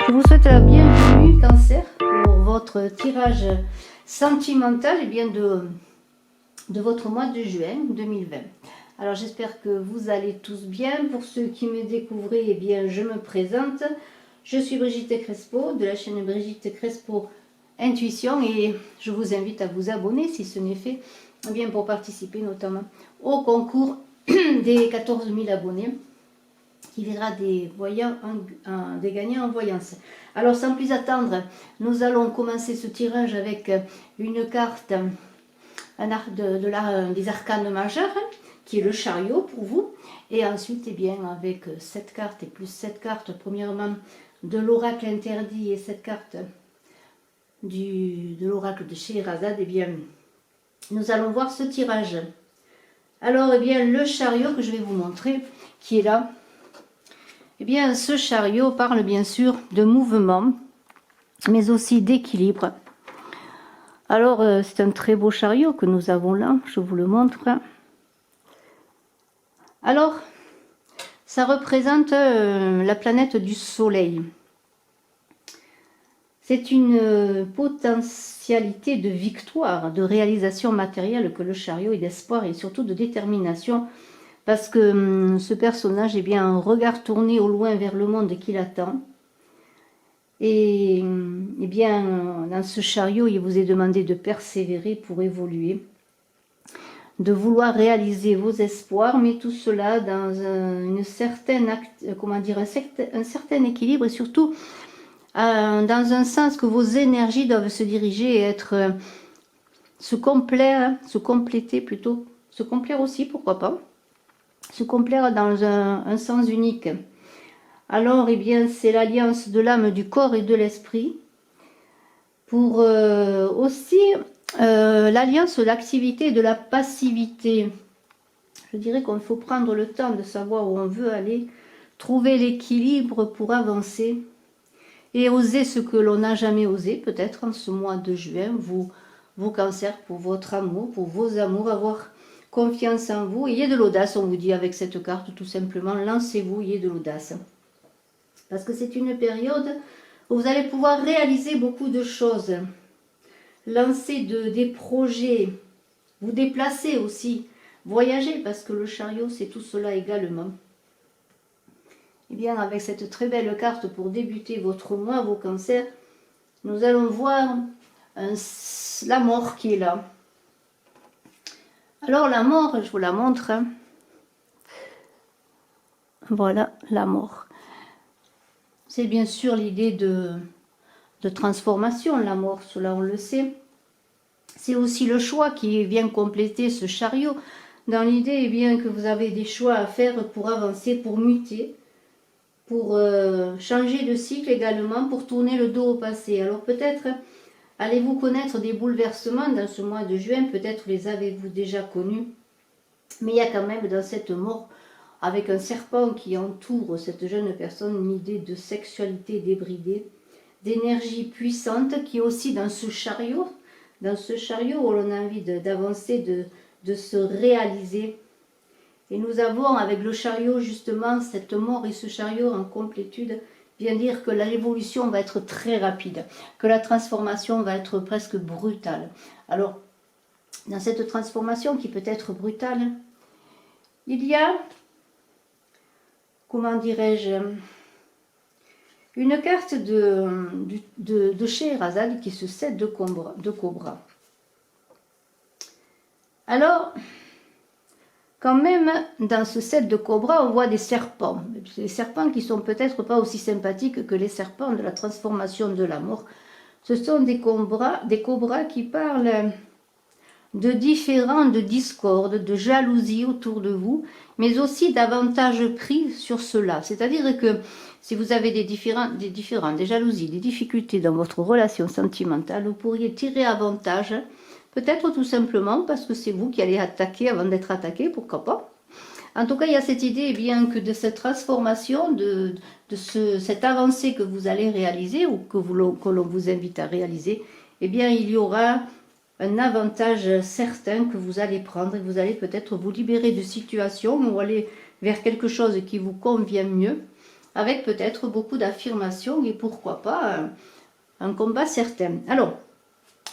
Je vous souhaite la bienvenue, Cancer, pour votre tirage sentimental de votre mois de juin 2020. Alors j'espère que vous allez tous bien. Pour ceux qui me découvrent, je me présente. Je suis Brigitte Crespo de la chaîne Brigitte Crespo Intuition et je vous invite à vous abonner si ce n'est fait, pour participer notamment au concours des 14 000 abonnés qui verra des gagnants en voyance. Alors sans plus attendre, nous allons commencer ce tirage avec une carte des arcanes majeures, qui est le chariot pour vous, et ensuite avec cette carte et plus cette carte, premièrement de l'oracle interdit et cette carte de l'oracle de Scheherazade, nous allons voir ce tirage. Alors le chariot que je vais vous montrer, qui est là, ce chariot parle bien sûr de mouvement, mais aussi d'équilibre. Alors, c'est un très beau chariot que nous avons là, je vous le montre. Alors, ça représente la planète du soleil. C'est une potentialité de victoire, de réalisation matérielle que le chariot est, d'espoir et surtout de détermination. Parce que ce personnage a un regard tourné au loin vers le monde qui l'attend. Et dans ce chariot, il vous est demandé de persévérer pour évoluer, de vouloir réaliser vos espoirs, mais tout cela dans un certain équilibre et surtout dans un sens que vos énergies doivent se diriger et se complaire aussi, pourquoi pas. Se complaire dans un sens unique. Alors, c'est l'alliance de l'âme, du corps et de l'esprit. Pour aussi l'alliance de l'activité et de la passivité. Je dirais qu'il faut prendre le temps de savoir où on veut aller, trouver l'équilibre pour avancer et oser ce que l'on n'a jamais osé, peut-être en ce mois de juin, vous Cancer, pour votre amour, pour vos amours, avoir confiance en vous, ayez de l'audace, on vous dit avec cette carte, tout simplement, lancez-vous, ayez de l'audace. Parce que c'est une période où vous allez pouvoir réaliser beaucoup de choses, lancer des projets, vous déplacer aussi, voyager, parce que le chariot, c'est tout cela également. Avec cette très belle carte pour débuter votre mois, vos cancers, nous allons voir la mort qui est là. Alors la mort, je vous la montre. Voilà la mort. C'est bien sûr l'idée de transformation, la mort, cela on le sait. C'est aussi le choix qui vient compléter ce chariot, dans l'idée que vous avez des choix à faire pour avancer, pour muter, pour changer de cycle également, pour tourner le dos au passé. Alors peut-être allez-vous connaître des bouleversements dans ce mois de juin, peut-être les avez-vous déjà connus, mais il y a quand même dans cette mort, avec un serpent qui entoure cette jeune personne, une idée de sexualité débridée, d'énergie puissante qui est aussi dans ce chariot où l'on a envie d'avancer, de se réaliser. Et nous avons avec le chariot justement cette mort et ce chariot en complétude, vient dire que l'évolution va être très rapide, que la transformation va être presque brutale. Alors, dans cette transformation qui peut être brutale, il y a, comment dirais-je, une carte de Scheherazade qui est ce 7 de Cobra. Alors, quand même, dans ce 7 de Cobra, on voit des serpents. Des serpents qui sont peut-être pas aussi sympathiques que les serpents de la transformation de la mort. Ce sont des cobras qui parlent de de discorde, de jalousie autour de vous, mais aussi d'avantages pris sur cela. C'est-à-dire que si vous avez des jalousies, des difficultés dans votre relation sentimentale, vous pourriez tirer avantage. Peut-être tout simplement parce que c'est vous qui allez attaquer avant d'être attaqué, pourquoi pas. En tout cas, il y a cette idée que de cette transformation, cette avancée que vous allez réaliser ou que l'on vous invite à réaliser, il y aura un avantage certain que vous allez prendre et vous allez peut-être vous libérer de situations ou aller vers quelque chose qui vous convient mieux. avec peut-être beaucoup d'affirmations et pourquoi pas un combat certain. Alors,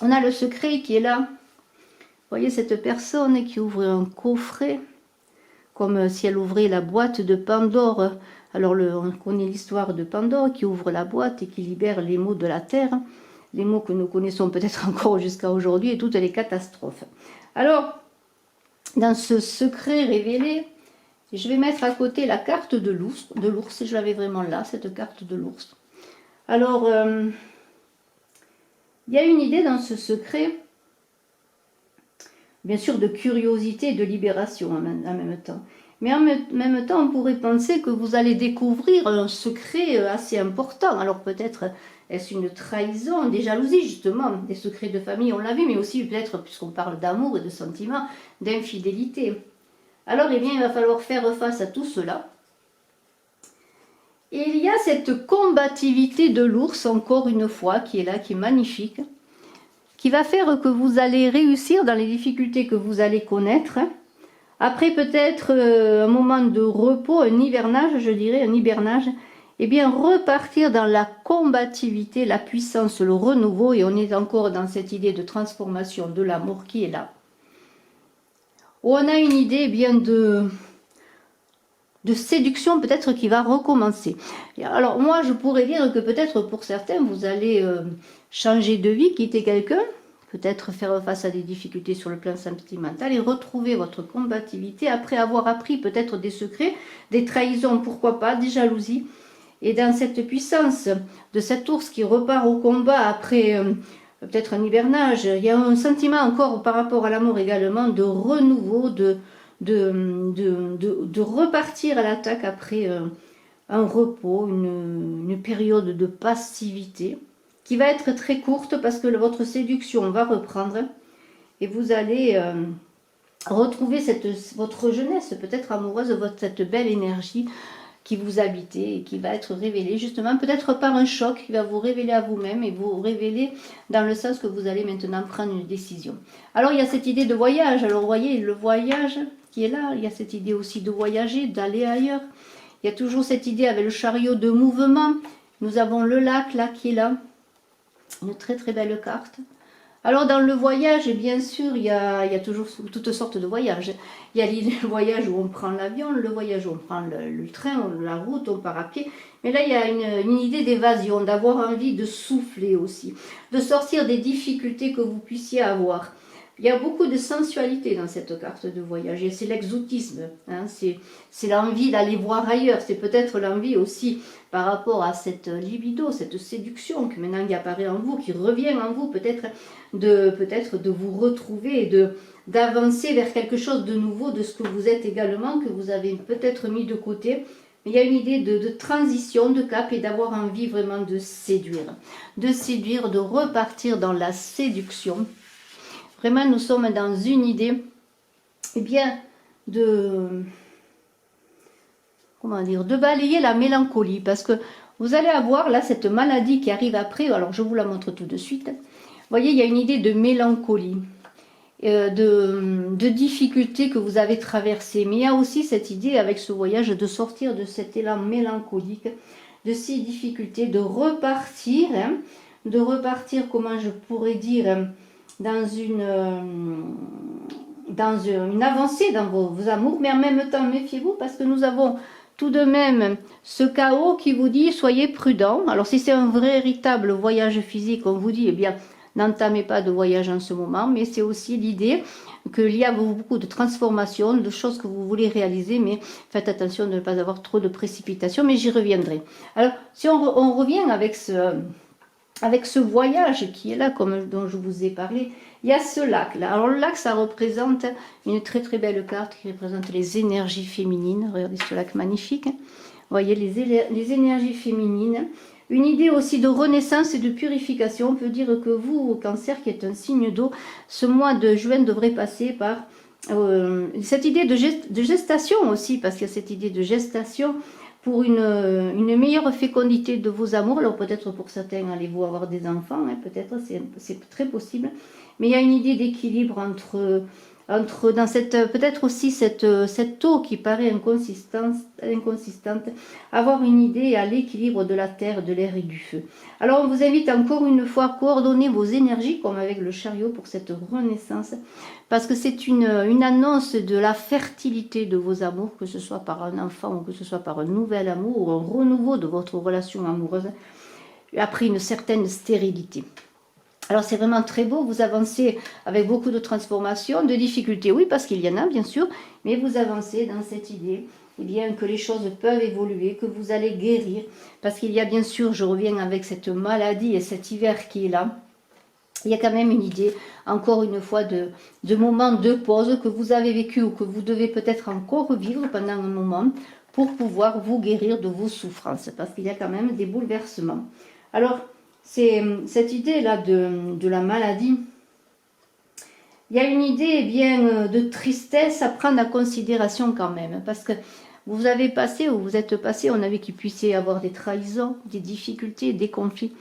on a le secret qui est là. Vous voyez cette personne qui ouvre un coffret, comme si elle ouvrait la boîte de Pandore. Alors, on connaît l'histoire de Pandore qui ouvre la boîte et qui libère les maux de la terre, les maux que nous connaissons peut-être encore jusqu'à aujourd'hui et toutes les catastrophes. Alors, dans ce secret révélé, je vais mettre à côté la carte de l'ours, je l'avais vraiment là, cette carte de l'ours. Alors, il y a une idée dans ce secret, bien sûr de curiosité et de libération en même temps. Mais en même temps, on pourrait penser que vous allez découvrir un secret assez important. Alors peut-être est-ce une trahison, des jalousies justement, des secrets de famille, on l'a vu, mais aussi peut-être, puisqu'on parle d'amour et de sentiments, d'infidélité. Alors eh bien, il va falloir faire face à tout cela. Et il y a cette combativité de l'ours, encore une fois, qui est là, qui est magnifique, qui va faire que vous allez réussir dans les difficultés que vous allez connaître. Après peut-être un moment de repos, un hivernage, je dirais, un hibernage, eh bien repartir dans la combativité, la puissance, le renouveau, et on est encore dans cette idée de transformation de l'amour qui est là. Où on a une idée eh bien de séduction peut-être qui va recommencer. Alors moi je pourrais dire que peut-être pour certains vous allez changer de vie, quitter quelqu'un, peut-être faire face à des difficultés sur le plan sentimental et retrouver votre combativité après avoir appris peut-être des secrets, des trahisons, pourquoi pas, des jalousies. Et dans cette puissance de cet ours qui repart au combat après peut-être un hivernage, il y a un sentiment encore par rapport à l'amour également de renouveau, de repartir à l'attaque après un repos, une période de passivité qui va être très courte parce que votre séduction va reprendre et vous allez retrouver votre jeunesse peut-être amoureuse, cette belle énergie qui vous habitait et qui va être révélée justement peut-être par un choc qui va vous révéler à vous-même et vous révéler dans le sens que vous allez maintenant prendre une décision. Alors il y a cette idée de voyage, alors vous voyez le voyage qui est là, il y a cette idée aussi de voyager, d'aller ailleurs, il y a toujours cette idée avec le chariot de mouvement, nous avons le lac là qui est là, une très très belle carte. Alors dans le voyage, bien sûr, il y a toujours toutes sortes de voyages. Il y a le voyage où on prend l'avion, le voyage où on prend le train, la route, on part à pied. Mais là, il y a une idée d'évasion, d'avoir envie de souffler aussi, de sortir des difficultés que vous puissiez avoir. Il y a beaucoup de sensualité dans cette carte de voyage et c'est l'exotisme, hein, c'est l'envie d'aller voir ailleurs, c'est peut-être l'envie aussi par rapport à cette libido, cette séduction que maintenant qui apparaît en vous, qui revient en vous, peut-être de vous retrouver et d'avancer vers quelque chose de nouveau, de ce que vous êtes également, que vous avez peut-être mis de côté. Mais il y a une idée de transition, de cap et d'avoir envie vraiment de séduire, de repartir dans la séduction. Vraiment, nous sommes dans une idée, eh bien, de balayer la mélancolie. Parce que vous allez avoir là cette maladie qui arrive après. Alors, je vous la montre tout de suite. Vous voyez, il y a une idée de mélancolie, de difficultés que vous avez traversées. Mais il y a aussi cette idée avec ce voyage de sortir de cet élan mélancolique, de ces difficultés, de repartir, comment je pourrais dire, dans une avancée dans vos amours, mais en même temps, méfiez-vous parce que nous avons tout de même ce chaos qui vous dit soyez prudent. Alors si c'est un véritable voyage physique, on vous dit, eh bien, n'entamez pas de voyage en ce moment, mais c'est aussi l'idée qu'il y a beaucoup de transformations, de choses que vous voulez réaliser, mais faites attention de ne pas avoir trop de précipitation, mais j'y reviendrai. Alors, si on revient avec ce voyage qui est là, dont je vous ai parlé, il y a ce lac là. Alors le lac, ça représente une très très belle carte qui représente les énergies féminines. Regardez ce lac magnifique. Vous voyez les énergies féminines. Une idée aussi de renaissance et de purification. On peut dire que vous, au Cancer, qui est un signe d'eau, ce mois de juin devrait passer par cette idée de gestation aussi, parce qu'il y a cette idée de gestation pour une meilleure fécondité de vos amours. Alors peut-être pour certains, allez-vous avoir des enfants, hein, peut-être, c'est très possible. Mais il y a une idée d'équilibre dans cette, peut-être aussi cette eau qui paraît inconsistante, avoir une idée à l'équilibre de la terre, de l'air et du feu. Alors on vous invite encore une fois à coordonner vos énergies comme avec le chariot pour cette renaissance, parce que c'est une annonce de la fertilité de vos amours, que ce soit par un enfant ou que ce soit par un nouvel amour ou un renouveau de votre relation amoureuse après une certaine stérilité. Alors c'est vraiment très beau, vous avancez avec beaucoup de transformations, de difficultés, oui, parce qu'il y en a bien sûr, mais vous avancez dans cette idée eh bien, que les choses peuvent évoluer, que vous allez guérir, parce qu'il y a bien sûr, je reviens avec cette maladie et cet hiver qui est là, il y a quand même une idée, encore une fois, de moments de pause que vous avez vécu ou que vous devez peut-être encore vivre pendant un moment pour pouvoir vous guérir de vos souffrances, parce qu'il y a quand même des bouleversements. Alors, c'est cette idée-là de la maladie. Il y a une idée bien de tristesse à prendre en considération quand même, parce que vous avez passé ou vous êtes passé, on a vu qu'il puisse y avoir des trahisons, des difficultés, des conflits.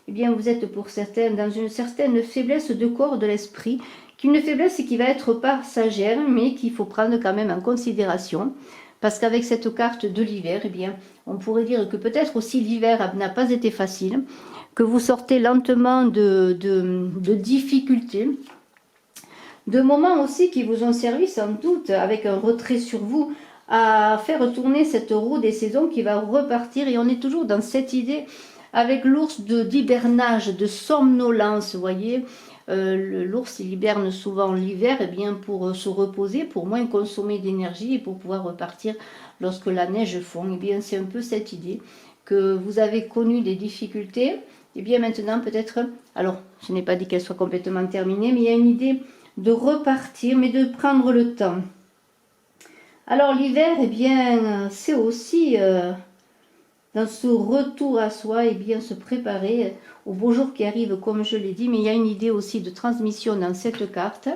Eh bien, vous êtes pour certains dans une certaine faiblesse de corps, de l'esprit, une faiblesse qui va être passagère, mais qu'il faut prendre quand même en considération. Parce qu'avec cette carte de l'hiver, eh bien, on pourrait dire que peut-être aussi l'hiver n'a pas été facile, que vous sortez lentement de difficultés, de moments aussi qui vous ont servi sans doute, avec un retrait sur vous, à faire tourner cette roue des saisons qui va repartir. Et on est toujours dans cette idée avec l'ours d'hibernage, de somnolence, vous voyez. L'ours il hiberne souvent l'hiver eh bien pour se reposer, pour moins consommer d'énergie et pour pouvoir repartir lorsque la neige fond. Eh bien c'est un peu cette idée que vous avez connu des difficultés. Et bien maintenant peut-être, alors je n'ai pas dit qu'elle soit complètement terminée, mais il y a une idée de repartir, mais de prendre le temps. Alors l'hiver, eh bien c'est aussi dans ce retour à soi, et bien se préparer au beau jour qui arrive, comme je l'ai dit, mais il y a une idée aussi de transmission dans cette carte.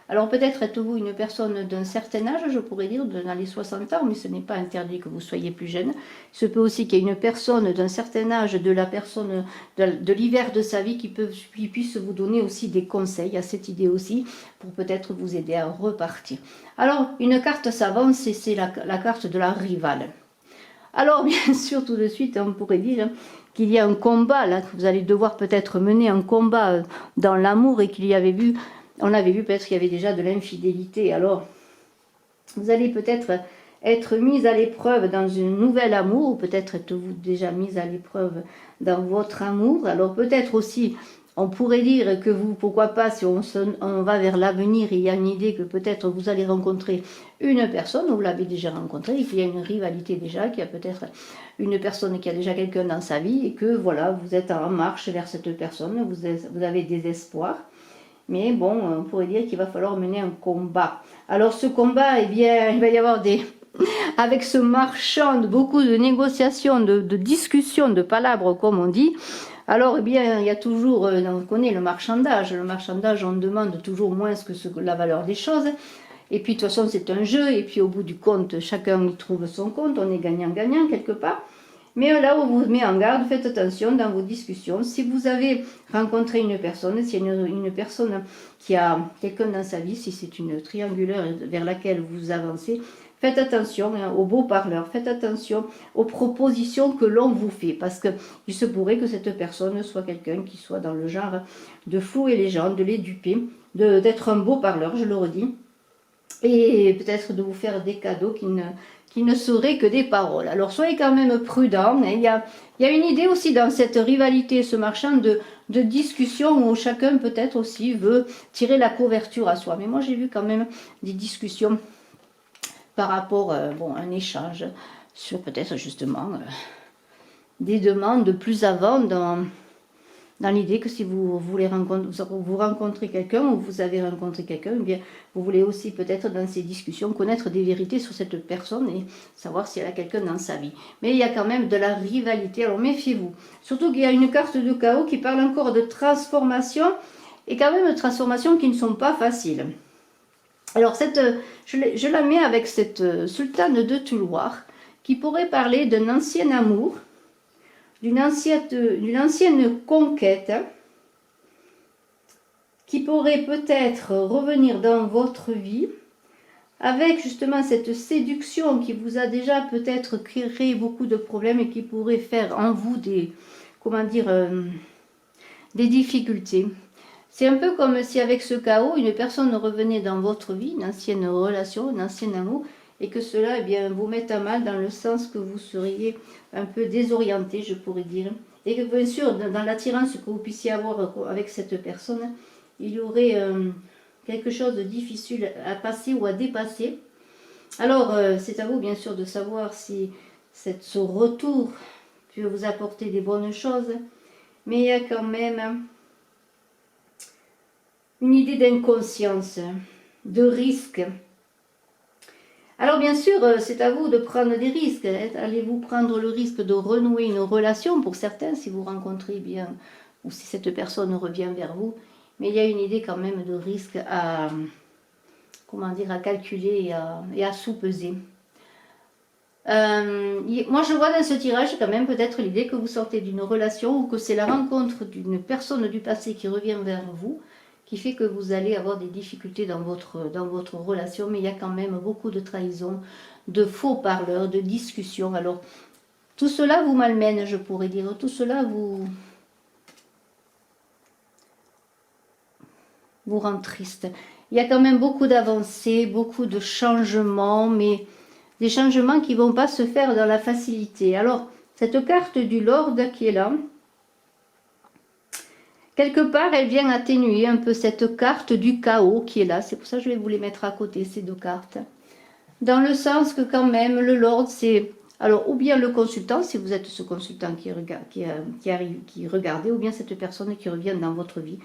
Alors peut-être êtes-vous une personne d'un certain âge, je pourrais dire, dans les 60 ans, mais ce n'est pas interdit que vous soyez plus jeune. Il se peut aussi qu'il y ait une personne d'un certain âge, de la personne de l'hiver de sa vie, qui puisse vous donner aussi des conseils, à cette idée aussi, pour peut-être vous aider à repartir. Alors, une carte savante, c'est la carte de la rivale. Alors, bien sûr, tout de suite, on pourrait dire qu'il y a un combat, là, que vous allez devoir peut-être mener un combat dans l'amour et qu'il y avait vu, on avait vu peut-être qu'il y avait déjà de l'infidélité. Alors, vous allez peut-être être mise à l'épreuve dans un nouvel amour, ou peut-être êtes-vous déjà mise à l'épreuve dans votre amour. Alors, peut-être aussi, on pourrait dire que vous, pourquoi pas, si on va vers l'avenir, il y a une idée que peut-être vous allez rencontrer une personne, vous l'avez déjà rencontrée, et qu'il y a une rivalité déjà, qu'il y a peut-être une personne qui a déjà quelqu'un dans sa vie, et que voilà, vous êtes en marche vers cette personne, vous avez des espoirs. Mais bon, on pourrait dire qu'il va falloir mener un combat. Alors ce combat, eh bien, il va y avoir avec ce marchand, beaucoup de négociations, de discussions, de palabres, comme on dit. Alors, eh bien, il y a toujours, on connaît le marchandage. Le marchandage, on demande toujours moins que la valeur des choses. Et puis, de toute façon, c'est un jeu. Et puis, au bout du compte, chacun y trouve son compte. On est gagnant-gagnant quelque part. Mais là où on vous met en garde, faites attention dans vos discussions. Si vous avez rencontré une personne, s'il y a une personne qui a quelqu'un dans sa vie, si c'est une triangulaire vers laquelle vous avancez, faites attention aux beaux parleurs, faites attention aux propositions que l'on vous fait, parce qu'il se pourrait que cette personne soit quelqu'un qui soit dans le genre de flouer les gens, de les duper, d'être un beau parleur, je le redis, et peut-être de vous faire des cadeaux qui ne seraient que des paroles. Alors soyez quand même prudents. Il y a une idée aussi dans cette rivalité, ce marchand de discussion où chacun peut-être aussi veut tirer la couverture à soi. Mais moi j'ai vu quand même des discussions par rapport à un échange sur peut-être justement des demandes de plus avant dans l'idée que si vous voulez rencontrer quelqu'un ou vous avez rencontré quelqu'un, eh bien vous voulez aussi peut-être dans ces discussions connaître des vérités sur cette personne et savoir si elle a quelqu'un dans sa vie. Mais il y a quand même de la rivalité, alors méfiez-vous. Surtout qu'il y a une carte de chaos qui parle encore de transformation et quand même de transformations qui ne sont pas faciles. Alors je la mets avec cette sultane de Touloir qui pourrait parler d'un ancien amour, d'une ancienne conquête qui pourrait peut-être revenir dans votre vie avec justement cette séduction qui vous a déjà peut-être créé beaucoup de problèmes et qui pourrait faire en vous des, comment dire, des difficultés. C'est un peu comme si avec ce chaos, une personne revenait dans votre vie, une ancienne relation, un ancien amour, et que cela eh bien, vous mette à mal dans le sens que vous seriez un peu désorienté, je pourrais dire. Et que bien sûr, dans l'attirance que vous puissiez avoir avec cette personne, il y aurait quelque chose de difficile à passer ou à dépasser. Alors, c'est à vous bien sûr de savoir si ce retour peut vous apporter des bonnes choses, mais il y a quand même une idée d'inconscience, de risque. Alors bien sûr, c'est à vous de prendre des risques. Allez-vous prendre le risque de renouer une relation pour certains, si vous rencontrez bien, ou si cette personne revient vers vous. Mais il y a une idée quand même de risque à, comment dire, à calculer et à sous-peser. Moi je vois dans ce tirage quand même peut-être l'idée que vous sortez d'une relation ou que c'est la rencontre d'une personne du passé qui revient vers vous, qui fait que vous allez avoir des difficultés dans votre relation, mais il y a quand même beaucoup de trahison, de faux parleurs, de discussions. Alors, tout cela vous malmène, je pourrais dire, tout cela vous rend triste. Il y a quand même beaucoup d'avancées, beaucoup de changements, mais des changements qui ne vont pas se faire dans la facilité. Alors, cette carte du Lord qui est là, quelque part, elle vient atténuer un peu cette carte du chaos qui est là. C'est pour ça que je vais vous les mettre à côté, ces deux cartes. Dans le sens que quand même, le Lord, c'est... Alors, ou bien le consultant, si vous êtes ce consultant qui regardez, ou bien cette personne qui revient dans votre vie.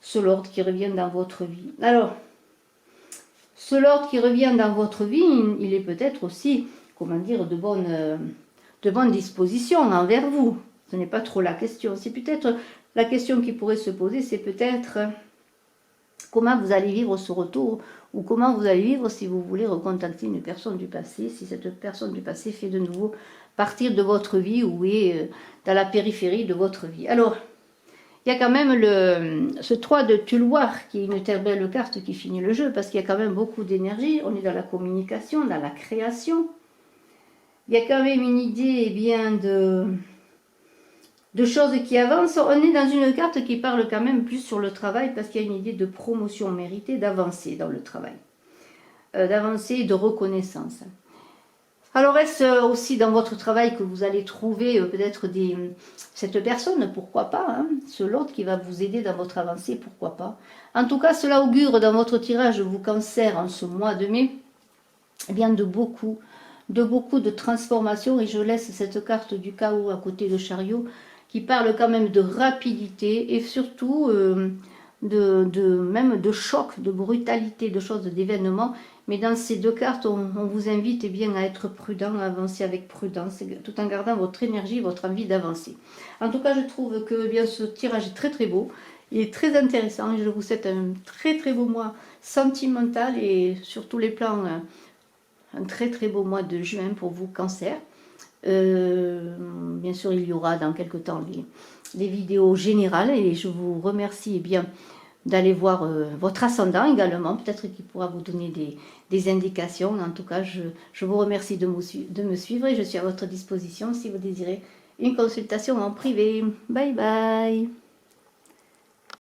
Ce Lord qui revient dans votre vie. Alors, ce Lord qui revient dans votre vie, il est peut-être aussi, comment dire, de bonne disposition envers vous. Ce n'est pas trop la question. C'est peut-être... La question qui pourrait se poser, c'est peut-être comment vous allez vivre ce retour ou comment vous allez vivre si vous voulez recontacter une personne du passé, si cette personne du passé fait de nouveau partir de votre vie ou est dans la périphérie de votre vie. Alors, il y a quand même ce 3 de Tulloir qui est une très belle carte qui finit le jeu parce qu'il y a quand même beaucoup d'énergie. On est dans la communication, dans la création. Il y a quand même une idée bien de choses qui avancent. On est dans une carte qui parle quand même plus sur le travail parce qu'il y a une idée de promotion méritée, d'avancer dans le travail, d'avancer et de reconnaissance. Alors est-ce aussi dans votre travail que vous allez trouver peut-être cette personne, pourquoi pas, hein, ce Lord qui va vous aider dans votre avancée, pourquoi pas. En tout cas, cela augure dans votre tirage, vous Cancer, en ce mois de mai, eh bien de beaucoup de transformations. Et je laisse cette carte du chaos à côté de Chariot, qui parle quand même de rapidité et surtout même de choc, de brutalité, de choses, d'événements. Mais dans ces deux cartes, on vous invite bien à être prudent, à avancer avec prudence, tout en gardant votre énergie, votre envie d'avancer. En tout cas, je trouve que bien ce tirage est très très beau, il est très intéressant. Je vous souhaite un très très beau mois sentimental et sur tous les plans, un très très beau mois de juin pour vous, Cancer. Bien sûr, il y aura dans quelques temps les vidéos générales et je vous remercie bien d'aller voir votre ascendant également, peut-être qu'il pourra vous donner des indications. En tout cas, je vous remercie de me suivre et je suis à votre disposition si vous désirez une consultation en privé. Bye bye.